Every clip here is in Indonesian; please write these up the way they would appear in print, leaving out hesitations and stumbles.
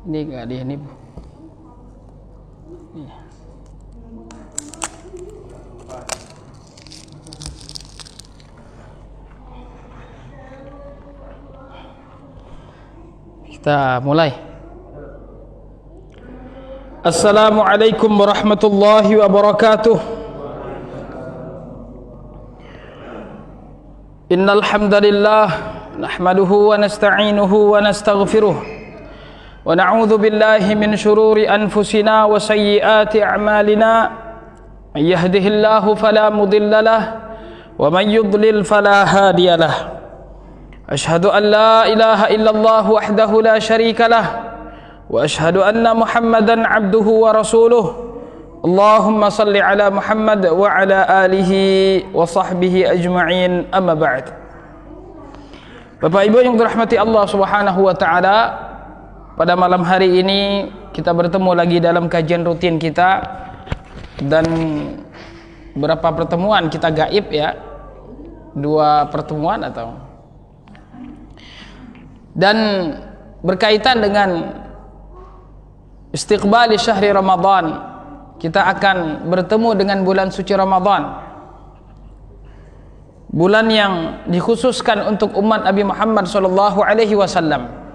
Ini enggak di ini, Bu. Iya. Kita mulai. Assalamualaikum warahmatullahi wabarakatuh. Innal hamdalillah nahmaduhu wa nasta'inuhu wa nastaghfiruh. ونعوذ بالله من شرور أنفسنا وسيئات أعمالنا من يهده الله فلا مضل له ومن يضلل فلا هادي له أشهد أن لا إله إلا الله وحده لا شريك له وأشهد أن محمدا عبده ورسوله اللهم صل على محمد وعلى آله وصحبه أجمعين أما بعد. Bapak Ibu yang dirahmati Allah Subhanahu wa taala, pada malam hari ini kita bertemu lagi dalam kajian rutin kita, dan berapa pertemuan kita gaib ya, 2 pertemuan atau, dan berkaitan dengan istiqbal syahri Ramadan, kita akan bertemu dengan bulan suci Ramadan, bulan yang dikhususkan untuk umat Nabi Muhammad sallallahu alaihi wasallam,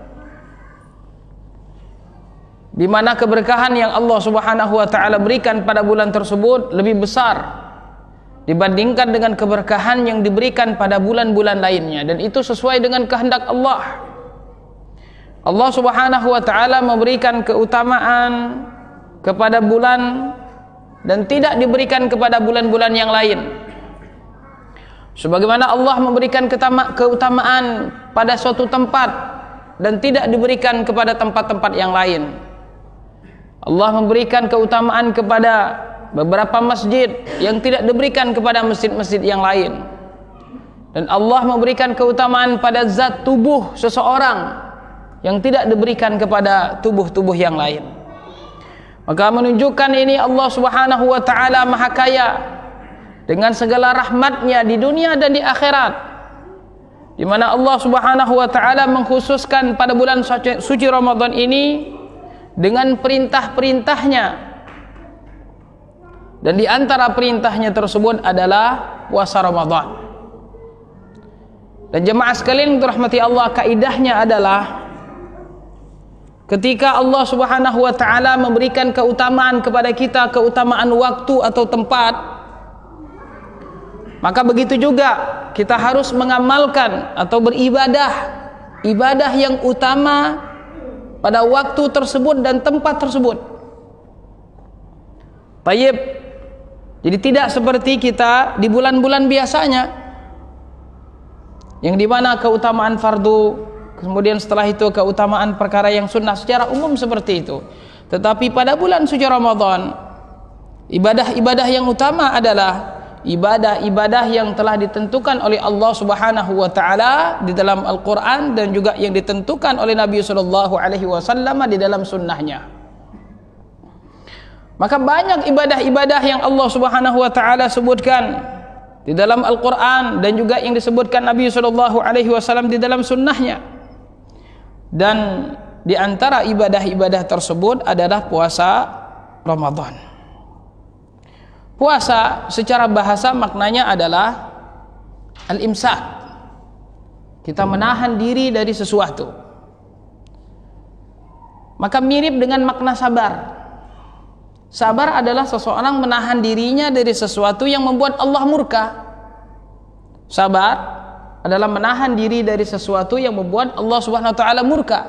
di mana keberkahan yang Allah Subhanahu wa taala berikan pada bulan tersebut lebih besar dibandingkan dengan keberkahan yang diberikan pada bulan-bulan lainnya, dan itu sesuai dengan kehendak Allah. Allah Subhanahu wa taala memberikan keutamaan kepada bulan dan tidak diberikan kepada bulan-bulan yang lain. Sebagaimana Allah memberikan keutamaan pada suatu tempat dan tidak diberikan kepada tempat-tempat yang lain. Allah memberikan keutamaan kepada beberapa masjid yang tidak diberikan kepada masjid-masjid yang lain, dan Allah memberikan keutamaan pada zat tubuh seseorang yang tidak diberikan kepada tubuh-tubuh yang lain. Maka menunjukkan ini Allah Subhanahu wa taala Maha Kaya dengan segala rahmatnya di dunia dan di akhirat, di mana Allah Subhanahu wa taala mengkhususkan pada bulan suci Ramadan ini dengan perintah-perintahnya, dan di antara perintahnya tersebut adalah puasa Ramadan. Dan jemaah sekalian dirahmati Allah, kaidahnya adalah ketika Allah Subhanahu wa taala memberikan keutamaan kepada kita, keutamaan waktu atau tempat, maka begitu juga kita harus mengamalkan atau beribadah ibadah yang utama pada waktu tersebut dan tempat tersebut. Tayyib. Jadi tidak seperti kita di bulan-bulan biasanya, yang dimana keutamaan fardu, kemudian setelah itu keutamaan perkara yang sunnah secara umum seperti itu. Tetapi pada bulan suci Ramadan, ibadah-ibadah yang utama adalah ibadah-ibadah yang telah ditentukan oleh Allah Subhanahu wa taala di dalam Al-Qur'an, dan juga yang ditentukan oleh Nabi sallallahu alaihi wasallam di dalam sunnahnya. Maka banyak ibadah-ibadah yang Allah Subhanahu wa taala sebutkan di dalam Al-Qur'an, dan juga yang disebutkan Nabi sallallahu alaihi wasallam di dalam sunnahnya. Dan di antara ibadah-ibadah tersebut adalah puasa Ramadan. Puasa secara bahasa maknanya adalah al-imsak. Kita menahan diri dari sesuatu. Maka mirip dengan makna sabar. Sabar adalah seseorang menahan dirinya dari sesuatu yang membuat Allah murka. Sabar adalah menahan diri dari sesuatu yang membuat Allah Subhanahu wa taala murka.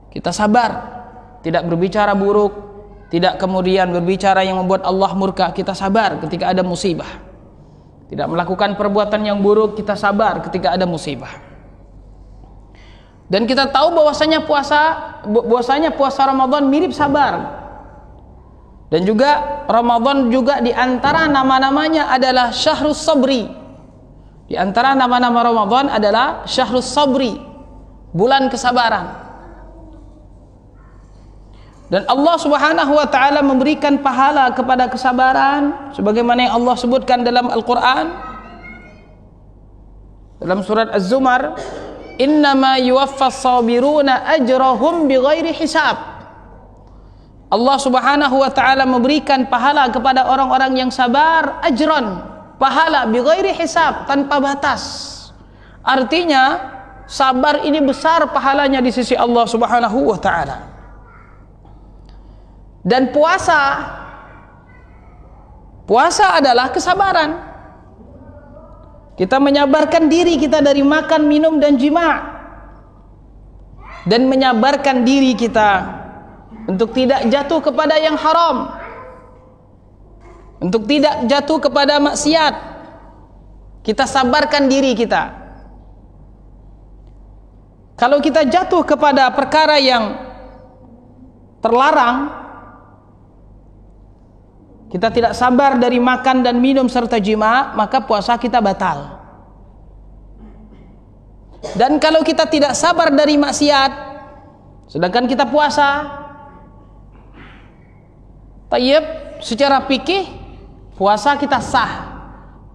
Kita sabar, tidak berbicara buruk, tidak kemudian berbicara yang membuat Allah murka. Kita sabar ketika ada musibah. Tidak melakukan perbuatan yang buruk, kita sabar ketika ada musibah. Dan kita tahu bahwasanya puasa Ramadan mirip sabar. Dan juga Ramadan juga di antara nama-namanya adalah Syahrus Sabri. Di antara nama-nama Ramadan adalah Syahrus Sabri, bulan kesabaran. Dan Allah Subhanahu wa taala memberikan pahala kepada kesabaran sebagaimana yang Allah sebutkan dalam Al-Qur'an dalam surat Az-Zumar, innama yuwaffas sabiruna ajrahum bighairi hisab. Allah Subhanahu wa taala memberikan pahala kepada orang-orang yang sabar, ajran, pahala bighairi hisab, tanpa batas. Artinya sabar ini besar pahalanya di sisi Allah Subhanahu wa taala. Dan puasa adalah kesabaran. Kita menyabarkan diri kita dari makan, minum, dan jima', dan menyabarkan diri kita untuk tidak jatuh kepada yang haram, untuk tidak jatuh kepada maksiat. Kita sabarkan diri kita. Kalau kita jatuh kepada perkara yang terlarang, kita tidak sabar dari makan dan minum serta jima', maka puasa kita batal. Dan kalau kita tidak sabar dari maksiat, sedangkan kita puasa, tayyib, secara fikih puasa kita sah,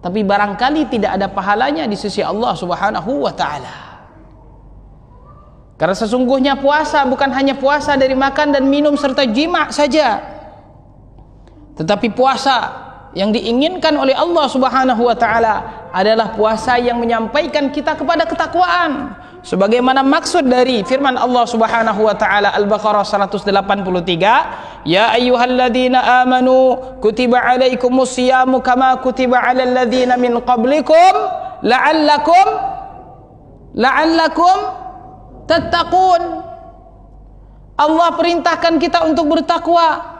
tapi barangkali tidak ada pahalanya di sisi Allah Subhanahu wa taala. Karena sesungguhnya puasa bukan hanya puasa dari makan dan minum serta jima' saja, tetapi puasa yang diinginkan oleh Allah Subhanahu wa taala adalah puasa yang menyampaikan kita kepada ketakwaan, sebagaimana maksud dari firman Allah Subhanahu wa taala Al-Baqarah 183, ya ayyuhalladzina amanu kutiba alaikumus siyamu kama kutiba alal ladzina min qablikum la'allakum tattaqun. Allah perintahkan kita untuk bertakwa,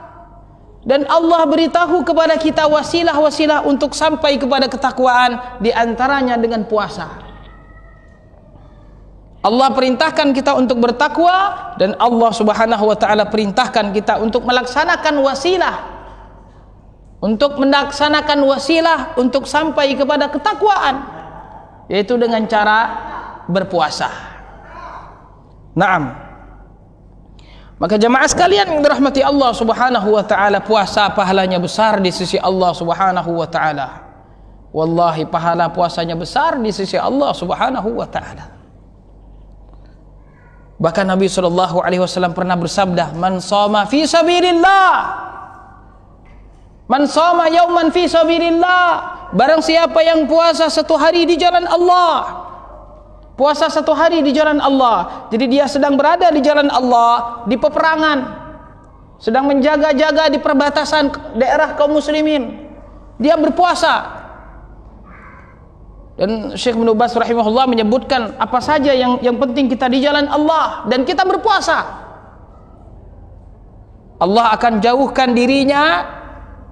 dan Allah beritahu kepada kita wasilah-wasilah untuk sampai kepada ketakwaan, di antaranya dengan puasa. Allah perintahkan kita untuk bertakwa, dan Allah Subhanahu wa taala perintahkan kita untuk melaksanakan wasilah, untuk sampai kepada ketakwaan, yaitu dengan cara berpuasa. Naam. Maka jamaah sekalian yang dirahmati Allah Subhanahu wa taala, puasa pahalanya besar di sisi Allah Subhanahu wa taala. Wallahi pahala puasanya besar di sisi Allah Subhanahu wa taala. Bahkan Nabi sallallahu alaihi wasallam pernah bersabda, "Man shoma fi sabilillah, man shoma yauman fi sabilillah." Barang siapa yang puasa satu hari di jalan Allah, puasa satu hari di jalan Allah, jadi dia sedang berada di jalan Allah, di peperangan, sedang menjaga-jaga di perbatasan daerah kaum muslimin, dia berpuasa. Dan Syekh Ibnu Baz rahimahullah menyebutkan apa saja yang penting kita di jalan Allah dan kita berpuasa, Allah akan jauhkan dirinya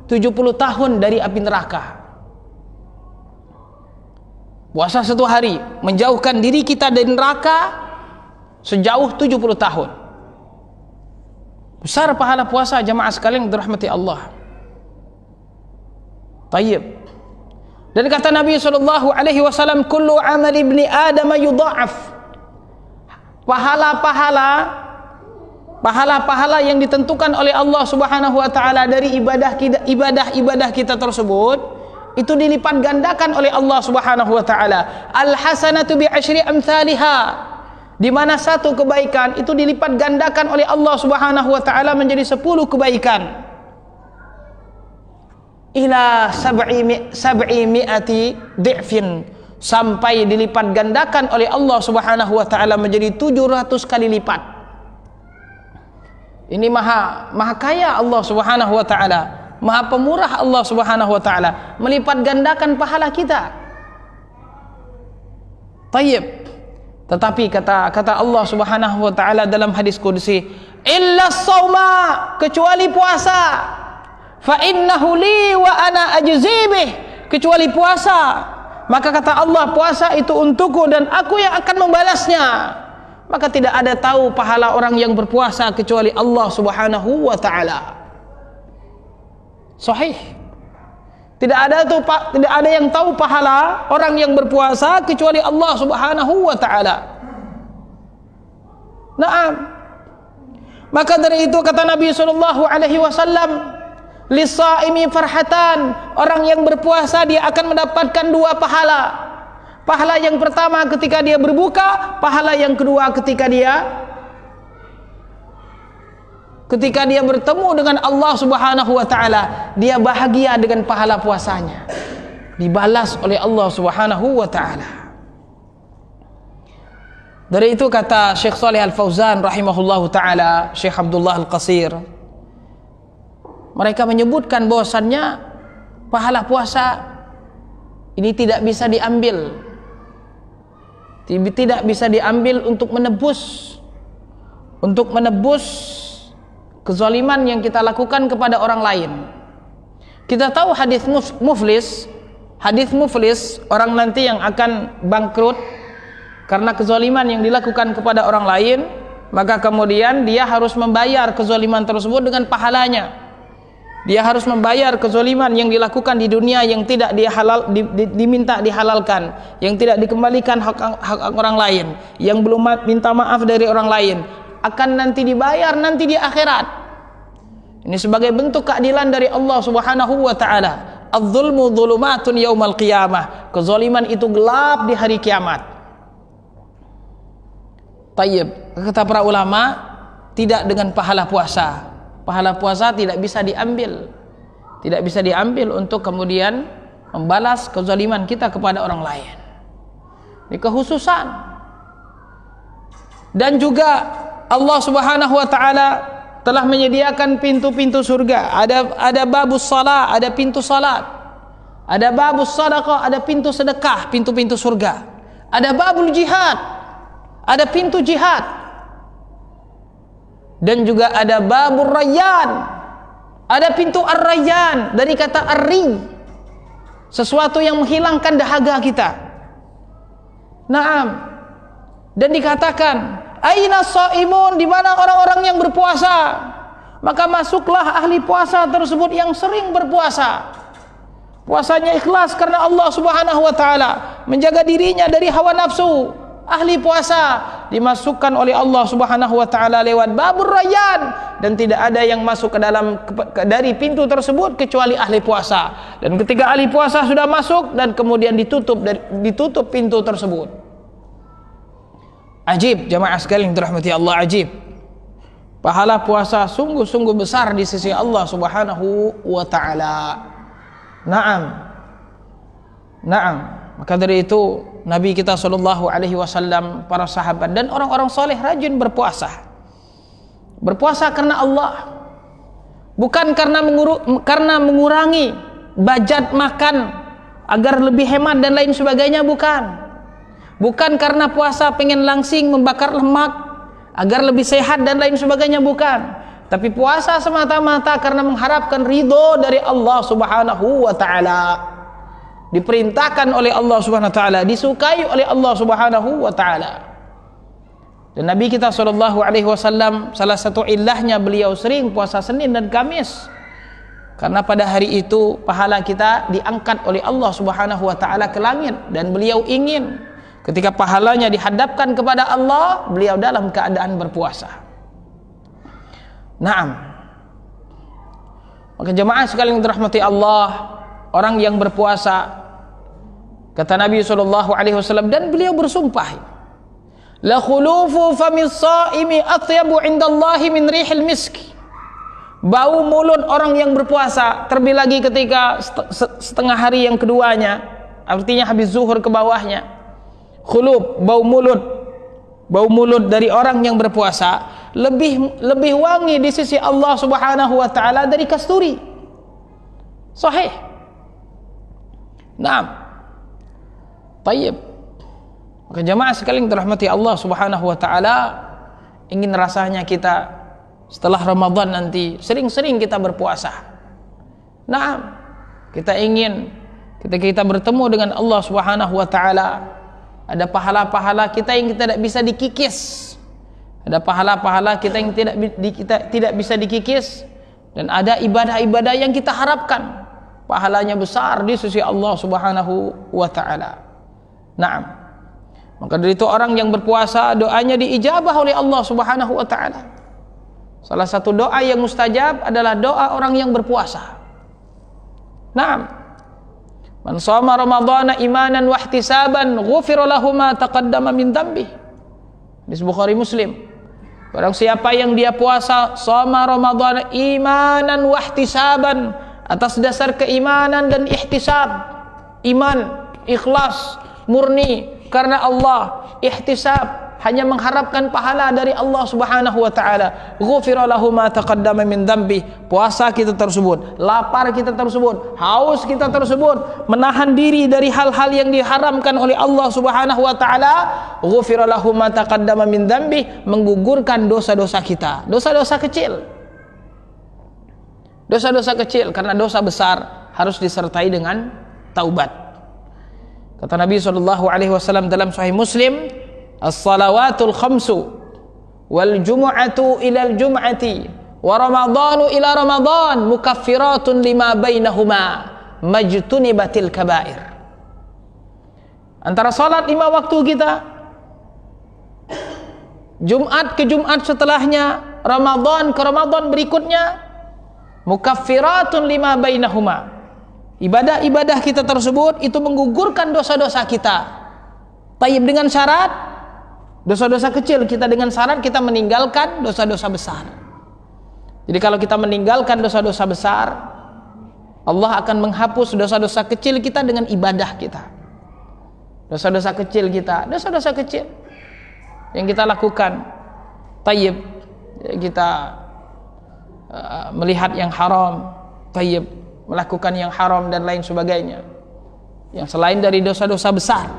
70 tahun dari api neraka. Puasa satu hari menjauhkan diri kita dari neraka sejauh 70 tahun. Besar pahala puasa jamaah sekalian dirahmati Allah. Tayyib. Dan kata Nabi sallallahu alaihi wasallam, kullu amal ibni Adam yudha'af. Pahala-pahala yang ditentukan oleh Allah Subhanahu wa taala dari ibadah kita tersebut, itu dilipat gandakan oleh Allah Subhanahu wa taala. Al-hasanatu bi asyri amsalha. Di mana satu kebaikan itu dilipat gandakan oleh Allah Subhanahu wa taala menjadi 10 kebaikan. Ila sab'imi'ati dhi'fin, sampai dilipat gandakan oleh Allah Subhanahu wa taala menjadi 700 kali lipat. Ini maha kaya Allah Subhanahu wa taala, maha pemurah Allah Subhanahu wa taala, melipat gandakan pahala kita. Tayyib. Tetapi kata Allah Subhanahu wa taala dalam hadis qudsi, illa shauma, kecuali puasa, fa innahu li wa ana ajzi bih, kecuali puasa, maka kata Allah, puasa itu untukku dan aku yang akan membalasnya. Maka tidak ada tahu pahala orang yang berpuasa kecuali Allah Subhanahu wa taala. Sahih. Tidak ada yang tahu pahala orang yang berpuasa kecuali Allah Subhanahu wa taala. Naam. Maka dari itu kata Nabi sallallahu alaihi wasallam, "Lis-shaimi farhatan." Orang yang berpuasa dia akan mendapatkan dua pahala. Pahala yang pertama ketika dia berbuka, pahala yang kedua ketika dia bertemu dengan Allah Subhanahu wa taala, dia bahagia dengan pahala puasanya. Dibalas oleh Allah Subhanahu wa taala. Dari itu kata Syekh Shalih Al-Fauzan rahimahullahu taala, Syekh Abdullah Al-Qasir, mereka menyebutkan bahwasannya pahala puasa ini tidak bisa diambil untuk menebus kezaliman yang kita lakukan kepada orang lain. Kita tahu hadis muflis, orang nanti yang akan bangkrut karena kezaliman yang dilakukan kepada orang lain, maka kemudian dia harus membayar kezaliman tersebut dengan pahalanya. Dia harus membayar kezaliman yang dilakukan di dunia yang tidak diminta dihalalkan, yang tidak dikembalikan hak orang lain, yang belum minta maaf dari orang lain, akan nanti dibayar nanti di akhirat. Ini sebagai bentuk keadilan dari Allah Subhanahu wa taala. Az-zulmu dzulumatun yaumal qiyamah. Kezaliman itu gelap di hari kiamat. Tayyib, kata para ulama, tidak dengan pahala puasa. Pahala puasa tidak bisa diambil untuk kemudian membalas kezaliman kita kepada orang lain. Ini kekhususan. Dan juga Allah Subhanahu wa taala telah menyediakan pintu-pintu surga. Ada babus shalah, ada pintu salat. Ada babus sedekah, ada pintu sedekah, pintu-pintu surga. Ada babul jihad, ada pintu jihad, dan juga ada babur rayyan, ada pintu ar-rayyan dari kata ar-ri, sesuatu yang menghilangkan dahaga kita. Naam. Dan dikatakan, aina shaimun, di mana orang-orang yang berpuasa? Maka masuklah ahli puasa tersebut yang sering berpuasa. Puasanya ikhlas karena Allah Subhanahu wa taala, menjaga dirinya dari hawa nafsu. Ahli puasa dimasukkan oleh Allah Subhanahu wa taala lewat babur rayyan, dan tidak ada yang masuk ke dalam dari pintu tersebut kecuali ahli puasa. Dan ketika ahli puasa sudah masuk dan kemudian ditutup pintu tersebut. Ajib, jamaah sekalian dirahmati Allah, ajib. Pahala puasa sungguh-sungguh besar di sisi Allah Subhanahu wa taala. Naam. Maka dari itu Nabi kita sallallahu alaihi wasallam, para sahabat dan orang-orang soleh rajin berpuasa. Berpuasa karena Allah, bukan karena mengurangi budget makan agar lebih hemat dan lain sebagainya, bukan karena puasa pengen langsing membakar lemak agar lebih sehat dan lain sebagainya, bukan. Tapi puasa semata-mata karena mengharapkan ridho dari Allah Subhanahu wa taala. Diperintahkan oleh Allah Subhanahu wa taala, disukai oleh Allah Subhanahu wa taala. Dan Nabi kita sallallahu alaihi wasallam, salah satu ilahnya beliau sering puasa Senin dan Kamis, karena pada hari itu pahala kita diangkat oleh Allah Subhanahu wa taala ke langit, dan beliau ingin ketika pahalanya dihadapkan kepada Allah, beliau dalam keadaan berpuasa. Naam. Maka jemaah sekalian dirahmati Allah, orang yang berpuasa, kata Nabi SAW, dan beliau bersumpah, la khulufu famis shaimi atyabu indallahi min rihil miski. Bau mulut orang yang berpuasa, terlebih lagi ketika setengah hari yang keduanya, artinya habis zuhur ke bawahnya, khulub, bau mulut dari orang yang berpuasa lebih wangi di sisi Allah Subhanahu wa taala dari kasturi. Sahih. Naam. Tayyib. Maka jemaah sekalian dirahmati Allah Subhanahu wa taala, ingin rasanya kita setelah Ramadan nanti sering-sering kita berpuasa. Naam. Kita ingin ketika kita bertemu dengan Allah Subhanahu wa taala, ada pahala-pahala kita yang tidak bisa dikikis. Ada pahala-pahala kita yang tidak bisa dikikis, dan ada ibadah-ibadah yang kita harapkan pahalanya besar di sisi Allah Subhanahu wa taala. Naam. Maka dari itu orang yang berpuasa doanya diijabah oleh Allah Subhanahu wa taala. Salah satu doa yang mustajab adalah doa orang yang berpuasa. Naam. Man shoma ramadhana imanan wa ihtisaban ghufira lahu ma taqaddama min dhanbi. Hadis Bukhari Muslim. Barang siapa yang dia puasa shoma ramadhana imanan wa ihtisaban, atas dasar keimanan dan ihtisab, iman, ikhlas, murni karena Allah, ihtisab, hanya mengharapkan pahala dari Allah Subhanahu wa taala, ghufira lahu ma taqaddama min dzambi. Puasa kita tersebut, lapar kita tersebut, haus kita tersebut, menahan diri dari hal-hal yang diharamkan oleh Allah Subhanahu wa taala, ghufira lahu ma taqaddama min dzambi, menggugurkan dosa-dosa kita, dosa-dosa kecil. Dosa-dosa kecil, karena dosa besar harus disertai dengan taubat. Kata Nabi SAW dalam Sahih Muslim, as-salawatul khamsu wal jumu'atu ilal jum'ati wa ramadhanu ila ramadhan mukaffiratun lima bainahuma majtunibatil kabair. Antara salat 5 waktu kita, Jumat ke Jumat setelahnya, Ramadan ke Ramadan berikutnya, mukaffiratun lima bainahuma. Ibadah-ibadah kita tersebut itu menggugurkan dosa-dosa kita. Tayyib, dengan syarat dosa-dosa kecil kita, dengan syarat kita meninggalkan dosa-dosa besar. Jadi kalau kita meninggalkan dosa-dosa besar, Allah akan menghapus dosa-dosa kecil kita dengan ibadah kita. Dosa-dosa kecil kita, dosa-dosa kecil yang kita lakukan, tayyib, kita melihat yang haram, tayyib, melakukan yang haram dan lain sebagainya, yang selain dari dosa-dosa besar,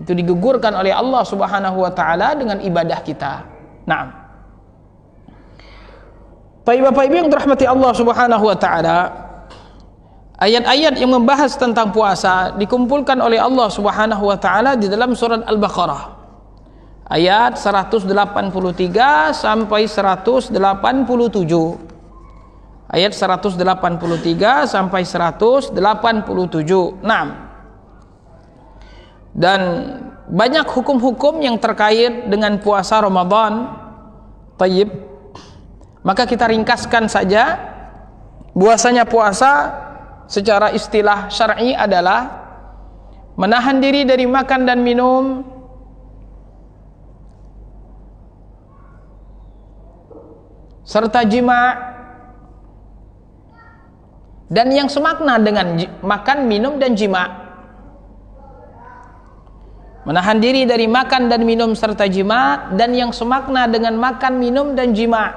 itu digugurkan oleh Allah Subhanahu wa taala dengan ibadah kita. Naam. Baik Bapak Ibu yang dirahmati Allah Subhanahu wa taala, ayat-ayat yang membahas tentang puasa dikumpulkan oleh Allah Subhanahu wa taala di dalam surat Al-Baqarah. Ayat 183 sampai 187. Ayat 183 sampai 187. Naam. Dan banyak hukum-hukum yang terkait dengan puasa Ramadan. Tayyib, maka kita ringkaskan saja bahwasanya puasa secara istilah syar'i adalah menahan diri dari makan dan minum serta jima' dan yang semakna dengan makan, minum dan jima'. Menahan diri dari makan dan minum serta jima' dan yang semakna dengan makan, minum dan jima'.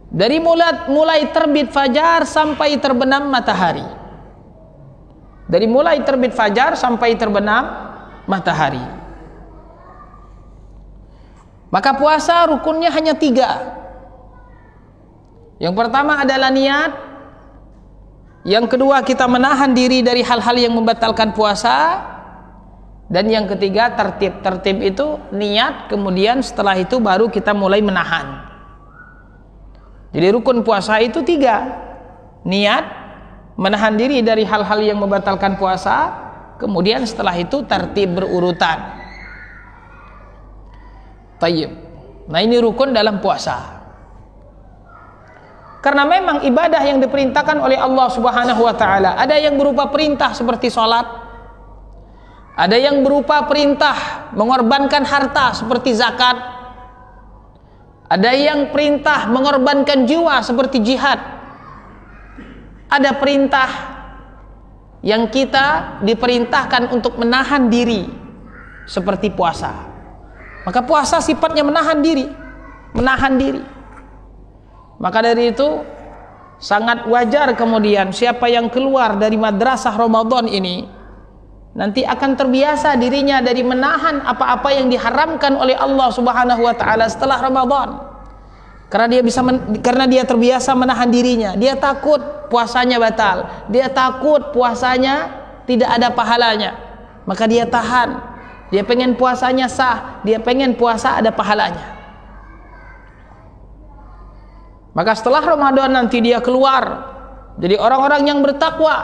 Dari mulai terbit fajar sampai terbenam matahari. Dari mulai terbit fajar sampai terbenam matahari. Maka puasa rukunnya hanya 3. Yang pertama adalah niat. Yang kedua, kita menahan diri dari hal-hal yang membatalkan puasa. Dan yang ketiga, tertib. Tertib itu niat, kemudian setelah itu baru kita mulai menahan. Jadi rukun puasa itu 3. Niat, menahan diri dari hal-hal yang membatalkan puasa, kemudian setelah itu tertib berurutan. Tayyib. Nah, ini rukun dalam puasa. Karena memang ibadah yang diperintahkan oleh Allah Subhanahu wa taala, ada yang berupa perintah seperti sholat, ada yang berupa perintah mengorbankan harta seperti zakat, ada yang perintah mengorbankan jiwa seperti jihad, ada perintah yang kita diperintahkan untuk menahan diri seperti puasa. Maka puasa sifatnya menahan diri, menahan diri. Maka dari itu sangat wajar kemudian siapa yang keluar dari madrasah Ramadan ini nanti akan terbiasa dirinya dari menahan apa-apa yang diharamkan oleh Allah Subhanahu wa taala setelah Ramadan. Karena dia terbiasa menahan dirinya. Dia takut puasanya batal, dia takut puasanya tidak ada pahalanya. Maka dia tahan. Dia pengen puasanya sah, dia pengen puasa ada pahalanya. Maka setelah Ramadan nanti dia keluar jadi orang-orang yang bertakwa,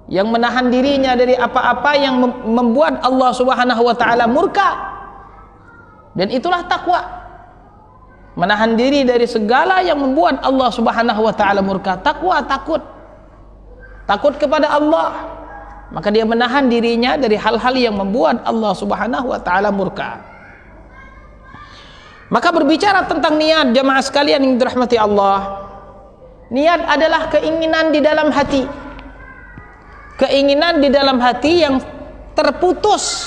yang menahan dirinya dari apa-apa yang membuat Allah Subhanahu wa taala murka. Dan itulah takwa. Menahan diri dari segala yang membuat Allah Subhanahu wa taala murka. Takwa, takut kepada Allah. Maka dia menahan dirinya dari hal-hal yang membuat Allah Subhanahu wa taala murka. Maka berbicara tentang niat, jamaah sekalian yang dirahmati Allah, niat adalah keinginan di dalam hati. Keinginan di dalam hati yang terputus.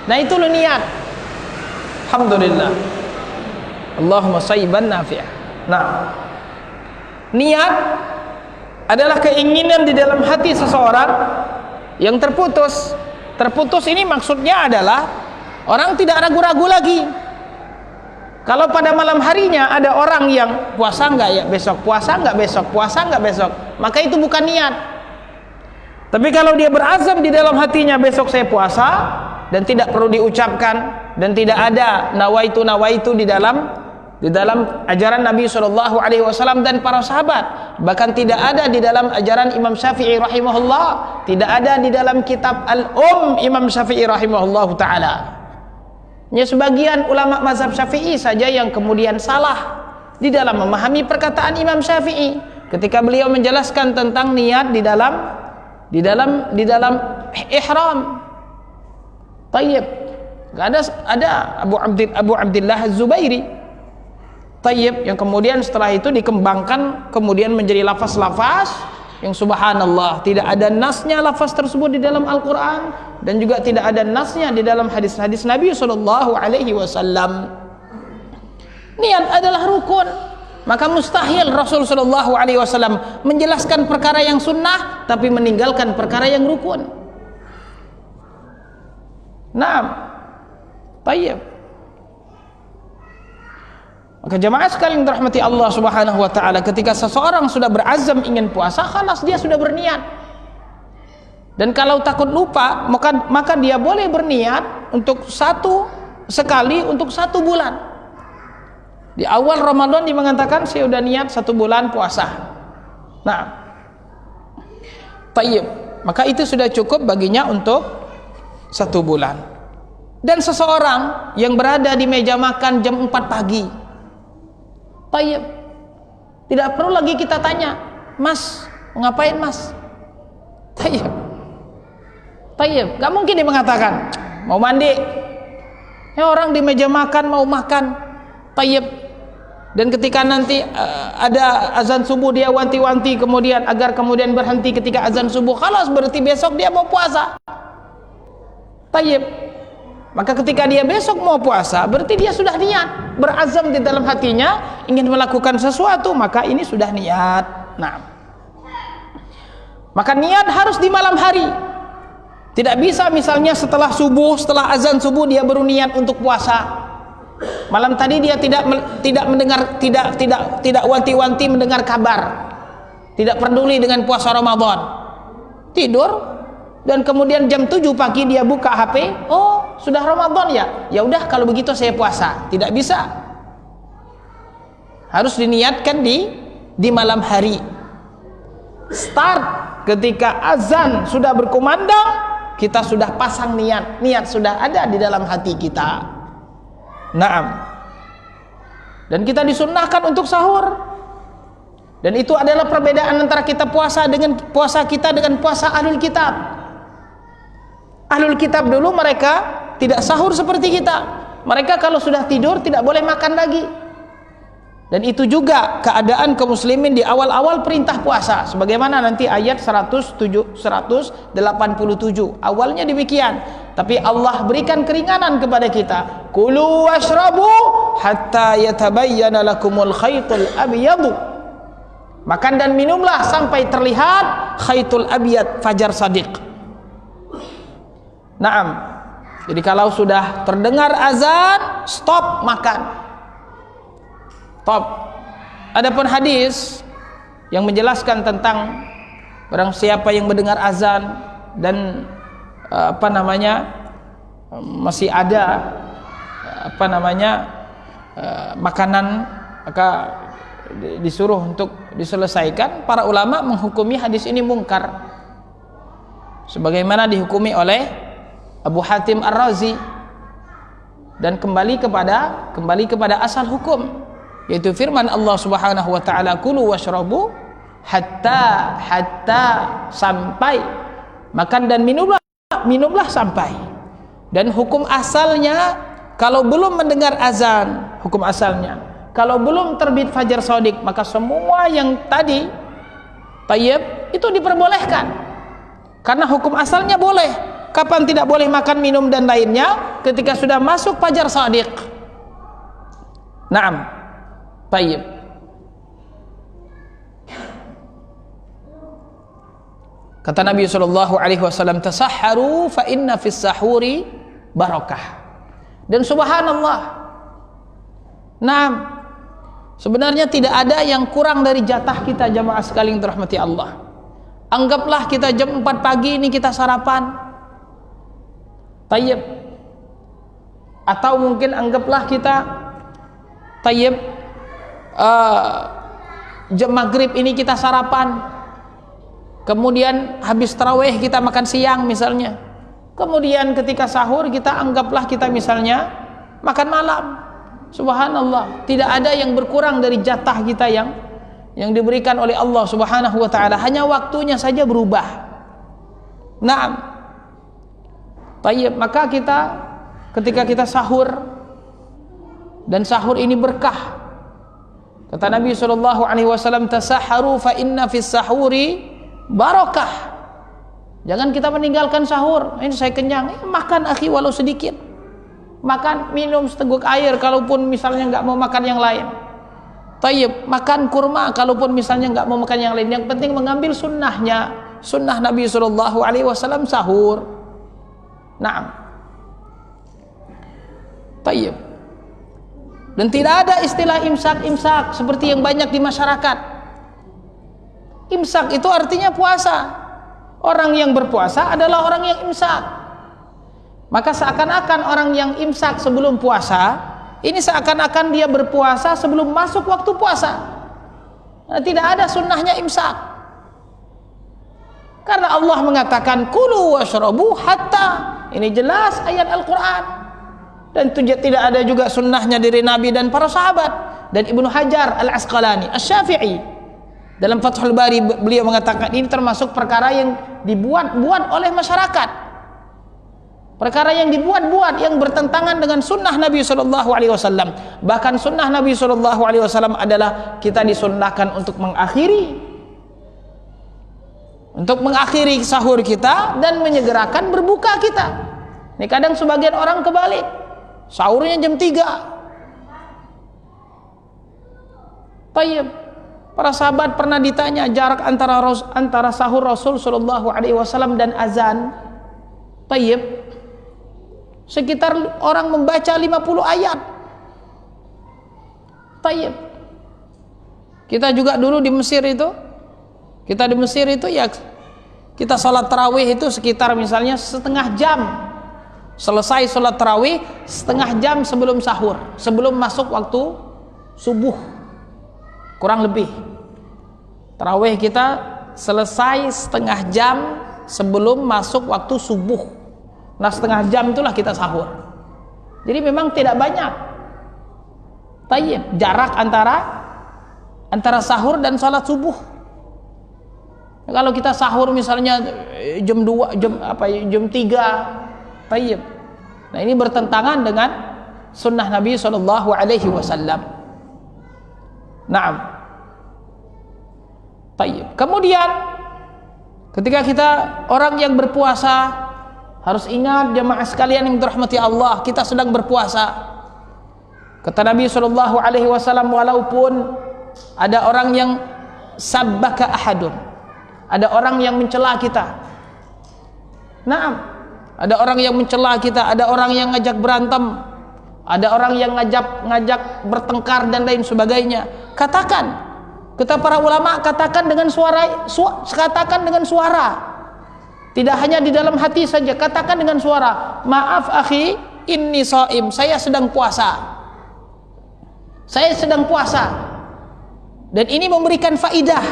Nah, itu lo niat. Alhamdulillah. Allahumma shayyiban nafi'ah. Nah, niat adalah keinginan di dalam hati seseorang yang terputus. Terputus ini maksudnya adalah orang tidak ragu-ragu lagi. Kalau pada malam harinya ada orang yang puasa enggak ya besok, puasa enggak besok, puasa enggak besok, maka itu bukan niat. Tapi kalau dia berazam di dalam hatinya besok saya puasa, dan tidak perlu diucapkan, dan tidak ada nawaitu di dalam ajaran Nabi SAW dan para sahabat, bahkan tidak ada di dalam ajaran Imam Syafi'i rahimahullah, tidak ada di dalam kitab Imam Syafi'i rahimahullah ta'ala. Hanya sebagian ulama mazhab Syafi'i saja yang kemudian salah di dalam memahami perkataan Imam Syafi'i ketika beliau menjelaskan tentang niat di dalam ihram. Tayyib. Ada Abu Abdillah Az-Zubairi. Tayyib, yang kemudian setelah itu dikembangkan kemudian menjadi lafaz-lafaz yang subhanallah, tidak ada nasnya lafaz tersebut di dalam Al-Quran, dan juga tidak ada nasnya di dalam hadis-hadis Nabi SAW. Niat adalah rukun, maka mustahil Rasul SAW menjelaskan perkara yang sunnah tapi meninggalkan perkara yang rukun. Naam, tayyib. Maka jamaah sekalian dirahmati Allah Subhanahu wa taala, ketika seseorang sudah berazam ingin puasa, khalas dia sudah berniat. Dan kalau takut lupa, maka dia boleh berniat untuk sekali untuk 1 bulan. Di awal Ramadan dia mengatakan saya sudah niat 1 bulan puasa. Nah, tayyib. Maka itu sudah cukup baginya untuk 1 bulan. Dan seseorang yang berada di meja makan jam 4 pagi, tayyib, tidak perlu lagi kita tanya, Mas, ngapain Mas? Tayyib, tayyib, gak mungkin dia mengatakan mau mandi. Ya, orang di meja makan mau makan, tayyib. Dan ketika nanti ada azan subuh dia wanti-wanti kemudian agar kemudian berhenti ketika azan subuh, khalas berarti besok dia mau puasa. Tayyib. Maka ketika dia besok mau puasa, berarti dia sudah niat, berazam di dalam hatinya ingin melakukan sesuatu, maka ini sudah niat. Nah, maka niat harus di malam hari. Tidak bisa misalnya setelah subuh, setelah azan subuh dia baru niat untuk puasa. Malam tadi dia tidak wanti-wanti mendengar kabar, tidak peduli dengan puasa Ramadan, tidur. Dan kemudian jam 7 pagi dia buka HP, oh sudah Ramadan ya, ya udah kalau begitu saya puasa. Tidak bisa, harus diniatkan di malam hari. Start ketika azan sudah berkumandang, kita sudah pasang niat sudah ada di dalam hati kita. Naam. Dan kita disunnahkan untuk sahur. Dan itu adalah perbedaan antara kita puasa kita dengan puasa ahlul kitab. Ahlul kitab dulu mereka tidak sahur seperti kita. Mereka kalau sudah tidur tidak boleh makan lagi. Dan itu juga keadaan kaum muslimin di awal-awal perintah puasa, sebagaimana nanti ayat 187. Awalnya demikian, tapi Allah berikan keringanan kepada kita. Kulu washrabu hatta yatabayyana lakumul khaytul abyadu. Makan dan minumlah sampai terlihat khaytul abyad, fajar shadiq. Naam. Jadi kalau sudah terdengar azan, stop makan. Stop. Adapun hadis yang menjelaskan tentang barang siapa yang mendengar azan dan masih ada makanan, maka disuruh untuk diselesaikan. Para ulama menghukumi hadis ini mungkar, sebagaimana dihukumi oleh Abu Hatim Ar-Razi dan kembali kepada asal hukum, yaitu firman Allah Subhanahu wa taala, kulu washrabu hatta sampai makan dan minumlah sampai. Dan hukum asalnya, kalau belum mendengar azan, hukum asalnya kalau belum terbit fajar shadiq, maka semua yang tadi tayyib itu diperbolehkan, karena hukum asalnya boleh. Kapan tidak boleh makan, minum dan lainnya? Ketika sudah masuk fajar shadiq. Naam. Tayyib. Kata Nabi sallallahu alaihi wasallam, tasahharu fa inna fis sahuri barakah. Dan subhanallah, naam, sebenarnya tidak ada yang kurang dari jatah kita, jamaah sekalian dirahmati Allah. Anggaplah kita jam 4 pagi ini kita sarapan, tayyib, atau mungkin anggaplah kita tayyib jam maghrib ini kita sarapan, kemudian habis tarawih kita makan siang misalnya, kemudian ketika sahur kita anggaplah kita misalnya makan malam. Subhanallah, tidak ada yang berkurang dari jatah kita yang diberikan oleh Allah Subhanahu wa taala, hanya waktunya saja berubah. Naam. Tayyib, maka kita ketika kita sahur, dan sahur ini berkah. Kata Nabi sallallahu alaihi wasallam, tasahharu fa inna fis sahuri barakah. Jangan kita meninggalkan sahur. Ini saya kenyang, makan akhi walau sedikit. Makan, minum seteguk air kalaupun misalnya enggak mau makan yang lain. Tayyib, makan kurma kalaupun misalnya enggak mau makan yang lain. Yang penting mengambil sunnahnya, sunnah Nabi sallallahu alaihi wasallam sahur. Naam. Tayyib. Dan tidak ada istilah imsak seperti yang banyak di masyarakat. Imsak itu artinya puasa. Orang yang berpuasa adalah orang yang imsak. Maka seakan-akan orang yang imsak sebelum puasa, ini seakan-akan dia berpuasa sebelum masuk waktu puasa. Nah, tidak ada sunnahnya imsak. Karena Allah mengatakan kulu washrabu hatta. Ini jelas ayat Al-Quran. Dan tidak ada juga sunnahnya dari Nabi dan para sahabat. Dan Ibnu Hajar Al-Asqalani Asy-Syafi'i dalam Fathul Bari, beliau mengatakan ini termasuk perkara yang dibuat-buat oleh masyarakat, perkara yang dibuat-buat, yang bertentangan dengan sunnah Nabi SAW. Bahkan sunnah Nabi SAW adalah kita disunnahkan untuk mengakhiri sahur kita dan menyegerakan berbuka kita. Ini kadang sebagian orang kebalik, sahurnya jam 3. Tayyib. Para sahabat pernah ditanya jarak antara sahur Rasul sallallahu alaihi wasallam dan azan. Tayyib. Sekitar orang membaca 50 ayat. Tayyib. Kita juga dulu di Mesir itu, ya kita sholat tarawih itu sekitar misalnya setengah jam. Selesai sholat tarawih setengah jam sebelum sahur, sebelum masuk waktu subuh, kurang lebih. Tarawih kita selesai setengah jam sebelum masuk waktu subuh. Nah, setengah jam itulah kita sahur. Jadi memang tidak banyak tayyib jarak antara sahur dan sholat subuh. Kalau kita sahur misalnya jam 2, jam 3, tayyib. Nah, ini bertentangan dengan sunnah Nabi sallallahu alaihi wasallam. Naam. Tayyib. Kemudian ketika kita orang yang berpuasa, harus ingat jamaah sekalian yang dirahmati Allah, kita sedang berpuasa. Kata Nabi sallallahu alaihi wasallam, walaupun ada orang yang sabbaka ahadun, ada orang yang mencela kita. Naam, ada orang yang mencela kita, ada orang yang ngajak berantem, ada orang yang ngajak bertengkar dan lain sebagainya. Katakan, kata para ulama, katakan dengan suara. Tidak hanya di dalam hati saja, katakan dengan suara. Maaf akhi, inni shaim, saya sedang puasa. Saya sedang puasa. Dan ini memberikan faidah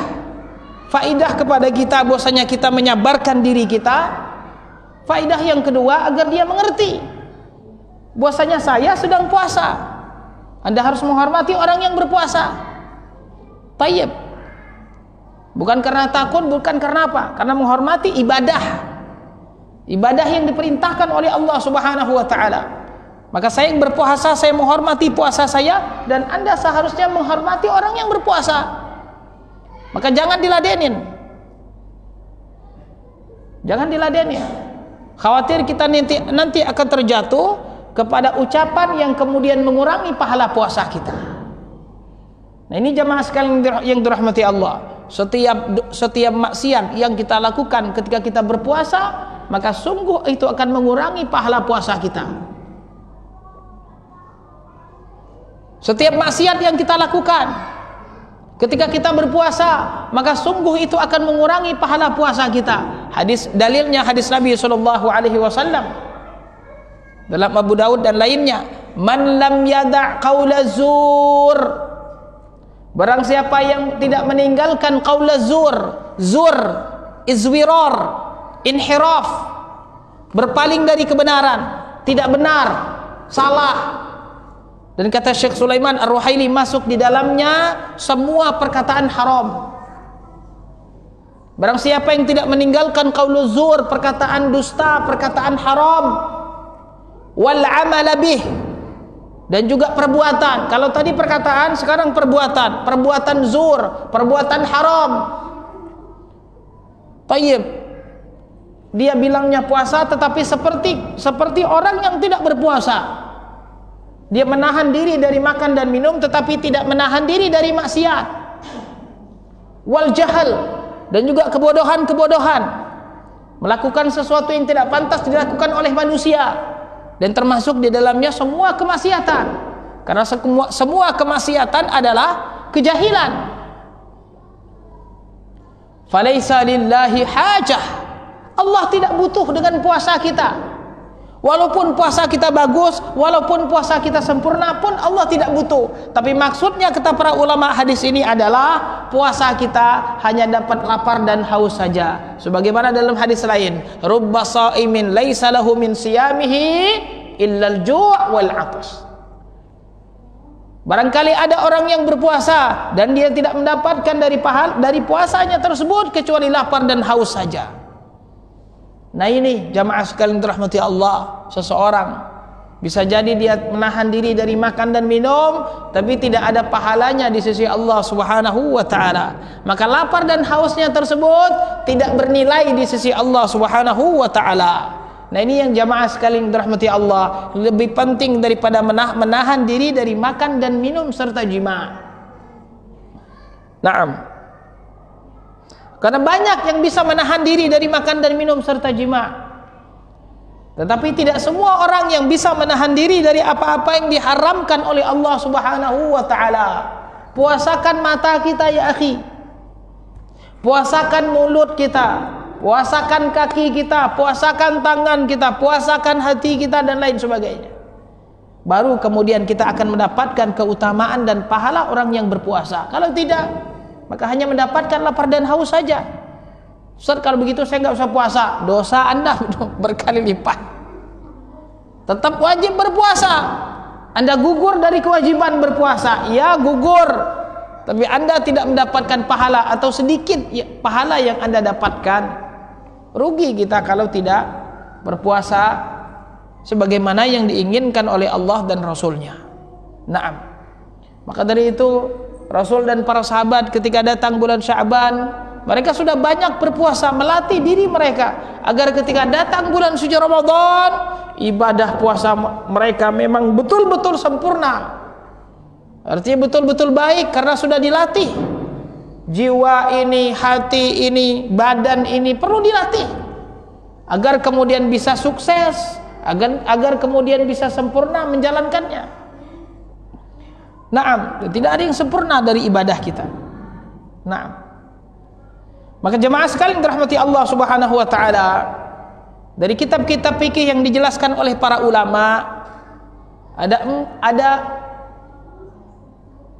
kepada kita, bahwasanya kita menyabarkan diri kita. Faidah yang kedua, agar dia mengerti. Bahwasanya saya sedang puasa. Anda harus menghormati orang yang berpuasa. Tayyib. Bukan karena takut, bukan karena apa? Karena menghormati ibadah. Ibadah yang diperintahkan oleh Allah Subhanahu wa taala. Maka saya yang berpuasa, saya menghormati puasa saya, dan Anda seharusnya menghormati orang yang berpuasa. Maka jangan diladenin. Jangan diladenin. Khawatir kita nanti akan terjatuh kepada ucapan yang kemudian mengurangi pahala puasa kita. Nah, ini jamaah sekalian yang dirahmati Allah. Setiap maksiat yang kita lakukan ketika kita berpuasa, maka sungguh itu akan mengurangi pahala puasa kita. Setiap maksiat yang kita lakukan ketika kita berpuasa, maka sungguh itu akan mengurangi pahala puasa kita. Dalilnya hadis Nabi sallallahu alaihi wasallam dalam Abu Daud dan lainnya, man lam yada' qaula zur, barang siapa yang tidak meninggalkan qaula zur, izwirar, inhiraf, berpaling dari kebenaran, tidak benar, salah. Dan kata Syekh Sulaiman Ar-Ruhaili, masuk di dalamnya semua perkataan haram. Barang siapa yang tidak meninggalkan qaulu zur, perkataan dusta, perkataan haram, wal amala bih, dan juga perbuatan. Kalau tadi perkataan, sekarang perbuatan zur, perbuatan haram. Tayyib. Dia bilangnya puasa, tetapi seperti orang yang tidak berpuasa. Dia menahan diri dari makan dan minum, tetapi tidak menahan diri dari maksiat. Wal jahal, dan juga kebodohan, melakukan sesuatu yang tidak pantas dilakukan oleh manusia, dan termasuk di dalamnya semua kemaksiatan. Karena semua kemaksiatan adalah kejahilan. Falaisa lillahi hajah, Allah tidak butuh dengan puasa kita. Walaupun puasa kita bagus, walaupun puasa kita sempurna pun Allah tidak butuh. Tapi maksudnya kata para ulama hadis ini adalah puasa kita hanya dapat lapar dan haus saja. Sebagaimana dalam hadis lain, rubba shaimin laisa lahu min siyamihi illal ju' wal 'atas. Barangkali ada orang yang berpuasa dan dia tidak mendapatkan dari puasanya tersebut kecuali lapar dan haus saja. Nah, ini jamaah sekalian dirahmati Allah, seseorang bisa jadi dia menahan diri dari makan dan minum, tapi tidak ada pahalanya di sisi Allah Subhanahu wa taala. Maka lapar dan hausnya tersebut tidak bernilai di sisi Allah Subhanahu wa taala. Nah, ini yang jamaah sekalian dirahmati Allah, lebih penting daripada menahan diri dari makan dan minum serta jima. Naam. Karena banyak yang bisa menahan diri dari makan dan minum serta jima. Tetapi tidak semua orang yang bisa menahan diri dari apa-apa yang diharamkan oleh Allah Subhanahu wa taala. Puasakan mata kita ya akhi. Puasakan mulut kita, puasakan kaki kita, puasakan tangan kita, puasakan hati kita dan lain sebagainya. Baru kemudian kita akan mendapatkan keutamaan dan pahala orang yang berpuasa. Kalau tidak, maka hanya mendapatkan lapar dan haus saja. Ustaz, kalau begitu saya nggak usah puasa. Dosa Anda berkali lipat. Tetap wajib berpuasa. Anda gugur dari kewajiban berpuasa, ya gugur. Tapi Anda tidak mendapatkan pahala atau sedikit pahala yang Anda dapatkan. Rugi kita kalau tidak berpuasa sebagaimana yang diinginkan oleh Allah dan Rasulnya. Naam. Maka dari itu Rasul dan para sahabat ketika datang bulan Sya'ban, mereka sudah banyak berpuasa, melatih diri mereka agar ketika datang bulan suci Ramadan, ibadah puasa mereka memang betul-betul sempurna. Artinya betul-betul baik karena sudah dilatih. Jiwa ini, hati ini, badan ini perlu dilatih agar kemudian bisa sukses, agar kemudian bisa sempurna menjalankannya. Naam, tidak ada yang sempurna dari ibadah kita. Naam. Maka jemaah sekalian dirahmati Allah Subhanahu wa taala, dari kitab-kitab fikih yang dijelaskan oleh para ulama ada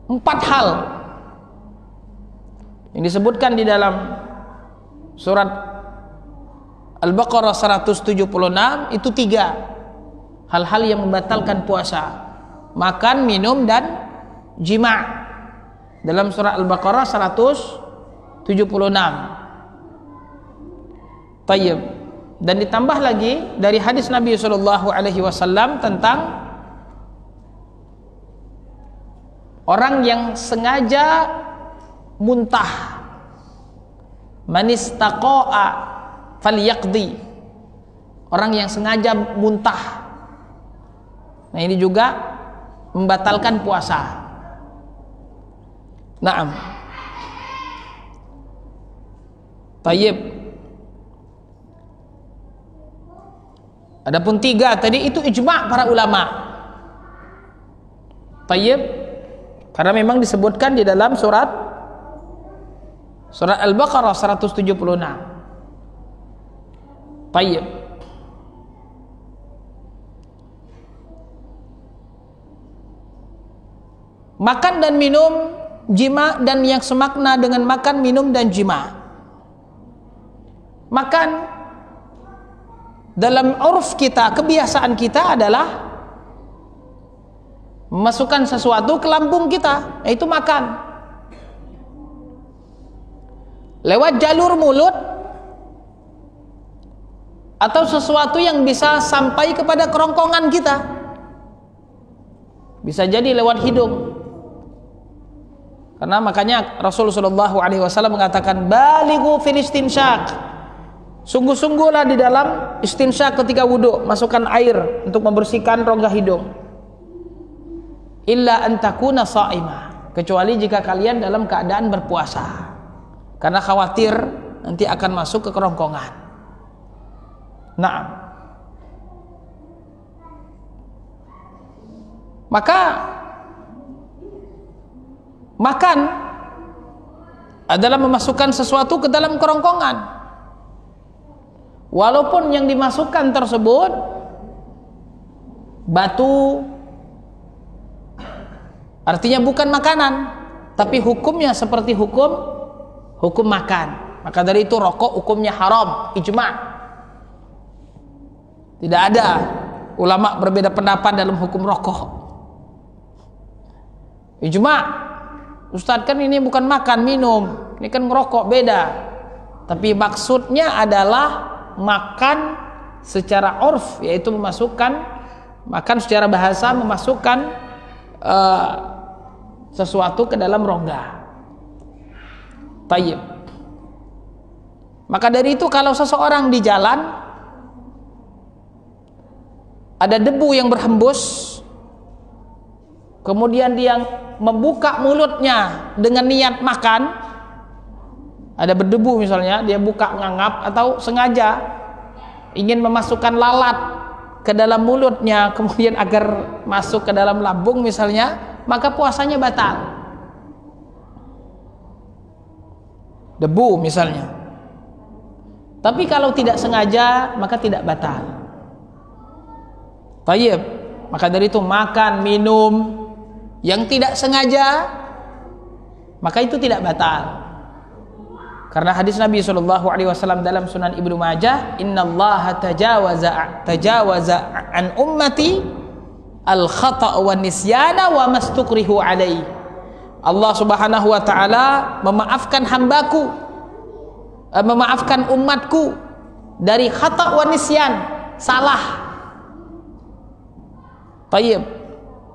4 hal yang disebutkan di dalam surat Al-Baqarah 176, itu 3 hal-hal yang membatalkan puasa. Makan, minum, dan jima'. Dalam surah Al-Baqarah 176. Tayyib. Dan ditambah lagi dari hadis Nabi SAW tentang orang yang sengaja muntah. Manistaqa'a falyaqdi. Orang yang sengaja muntah. Nah, ini juga membatalkan puasa. Naam. Tayyib. Adapun 3 tadi itu ijma' para ulama. Tayyib. Karena memang disebutkan di dalam surat Al-Baqarah 176. Tayyib. Makan dan minum, jima, dan yang semakna dengan makan, minum, dan jima. Makan dalam urf kita, kebiasaan kita adalah memasukkan sesuatu ke lambung kita, yaitu makan. Lewat jalur mulut atau sesuatu yang bisa sampai kepada kerongkongan kita. Bisa jadi lewat hidung. Karena makanya Rasulullah SAW mengatakan balighu fil istinsyak. Sungguh-sungguhlah di dalam istinsyak ketika wudhu, masukkan air untuk membersihkan rongga hidung. Illa an takuna sha'imah, kecuali jika kalian dalam keadaan berpuasa. Karena khawatir nanti akan masuk ke kerongkongan. Nah, maka makan adalah memasukkan sesuatu ke dalam kerongkongan, walaupun yang dimasukkan tersebut batu, artinya bukan makanan, tapi hukumnya seperti hukum makan. Maka dari itu rokok hukumnya haram, ijma'. Tidak ada ulama berbeda pendapat dalam hukum rokok, ijma'. Ustadz, kan ini bukan makan minum, ini kan ngerokok, beda. Tapi maksudnya adalah makan secara urf, yaitu memasukkan, makan secara bahasa memasukkan sesuatu ke dalam rongga. Tayyib. Maka dari itu kalau seseorang di jalan ada debu yang berhembus, kemudian dia membuka mulutnya dengan niat makan, ada berdebu misalnya, dia buka ngangap atau sengaja ingin memasukkan lalat ke dalam mulutnya kemudian agar masuk ke dalam lambung misalnya, maka puasanya batal. Debu misalnya. Tapi kalau tidak sengaja maka tidak batal. Tayyib. Maka dari itu makan, minum yang tidak sengaja maka itu tidak batal. Karena hadis Nabi SAW dalam Sunan Ibnu Majah, innallaha tajawaza an ummati al-khata' wa nisyana wa mastukrihu alaihi. Allah Subhanahu wa taala memaafkan hambaku, memaafkan umatku dari khata' wa nisyan, salah. Tayyib.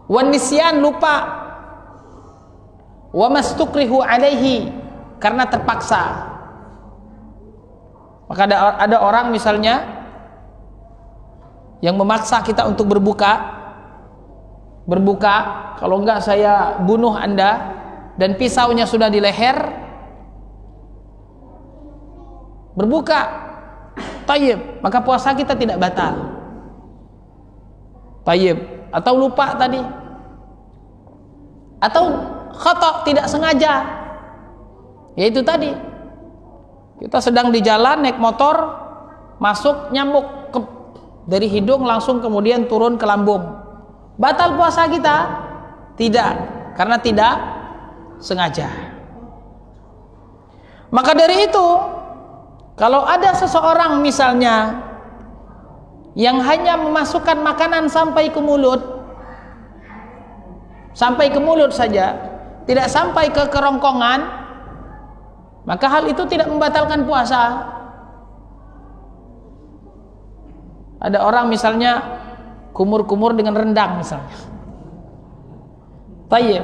Wa nisyan, lupa. Wa mastukrihu alaihi, karena terpaksa. Maka ada orang misalnya yang memaksa kita untuk berbuka, kalau enggak saya bunuh Anda, dan pisaunya sudah di leher, berbuka. Tayyib, maka puasa kita tidak batal. Tayyib. Atau lupa tadi, atau khata', tidak sengaja, yaitu tadi kita sedang di jalan naik motor, masuk nyamuk dari hidung langsung kemudian turun ke lambung, batal puasa kita? Tidak, karena tidak sengaja. Maka dari itu kalau ada seseorang misalnya yang hanya memasukkan makanan sampai ke mulut saja, tidak sampai ke kerongkongan, maka hal itu tidak membatalkan puasa. Ada orang misalnya kumur-kumur dengan rendang misalnya, tayyib,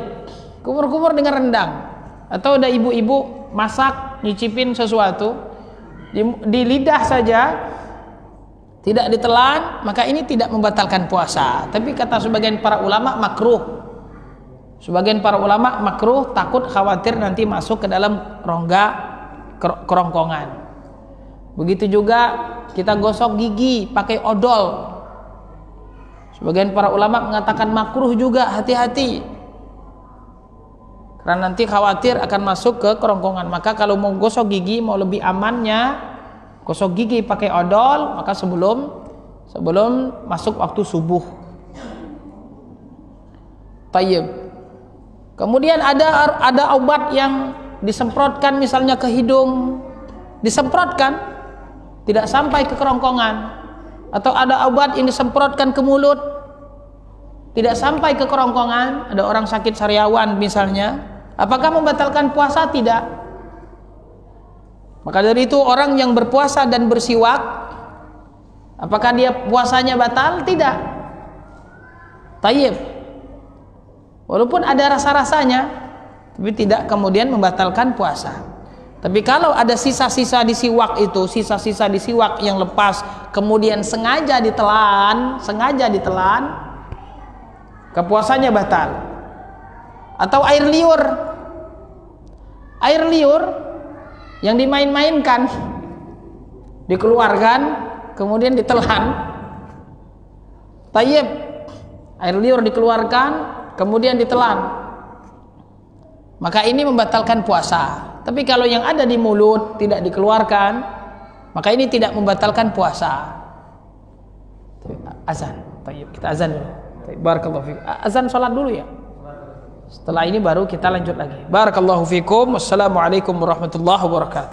kumur-kumur dengan rendang, atau ada ibu-ibu masak nyicipin sesuatu di lidah saja, tidak ditelan, maka ini tidak membatalkan puasa. Tapi kata sebagian para ulama makruh. Sebagian para ulama makruh, takut khawatir nanti masuk ke dalam rongga kerongkongan. Begitu juga kita gosok gigi pakai odol. Sebagian para ulama mengatakan makruh juga, hati-hati. Karena nanti khawatir akan masuk ke kerongkongan. Maka kalau mau gosok gigi, mau lebih amannya gosok gigi pakai odol, maka sebelum masuk waktu subuh. Tayyib. Kemudian ada obat yang disemprotkan misalnya ke hidung, disemprotkan tidak sampai ke kerongkongan, atau ada obat yang disemprotkan ke mulut tidak sampai ke kerongkongan. Ada orang sakit sariawan misalnya, apakah membatalkan puasa? Tidak. Maka dari itu orang yang berpuasa dan bersiwak, apakah dia puasanya batal? Tidak. Tayyib. Walaupun ada rasa-rasanya, tapi tidak kemudian membatalkan puasa. Tapi kalau ada sisa-sisa di siwak itu, sisa-sisa di siwak yang lepas, kemudian sengaja ditelan, kepuasannya batal. Atau air liur yang dimain-mainkan, dikeluarkan, kemudian ditelan. Tayyib, air liur dikeluarkan, kemudian ditelan, maka ini membatalkan puasa. Tapi kalau yang ada di mulut tidak dikeluarkan, maka ini tidak membatalkan puasa. Azan, tayyib, kita azan dulu. Barakallahu fikum. Azan salat dulu ya. Setelah ini baru kita lanjut lagi. Barakallahu fikum. Wassalamualaikum warahmatullahi wabarakatuh.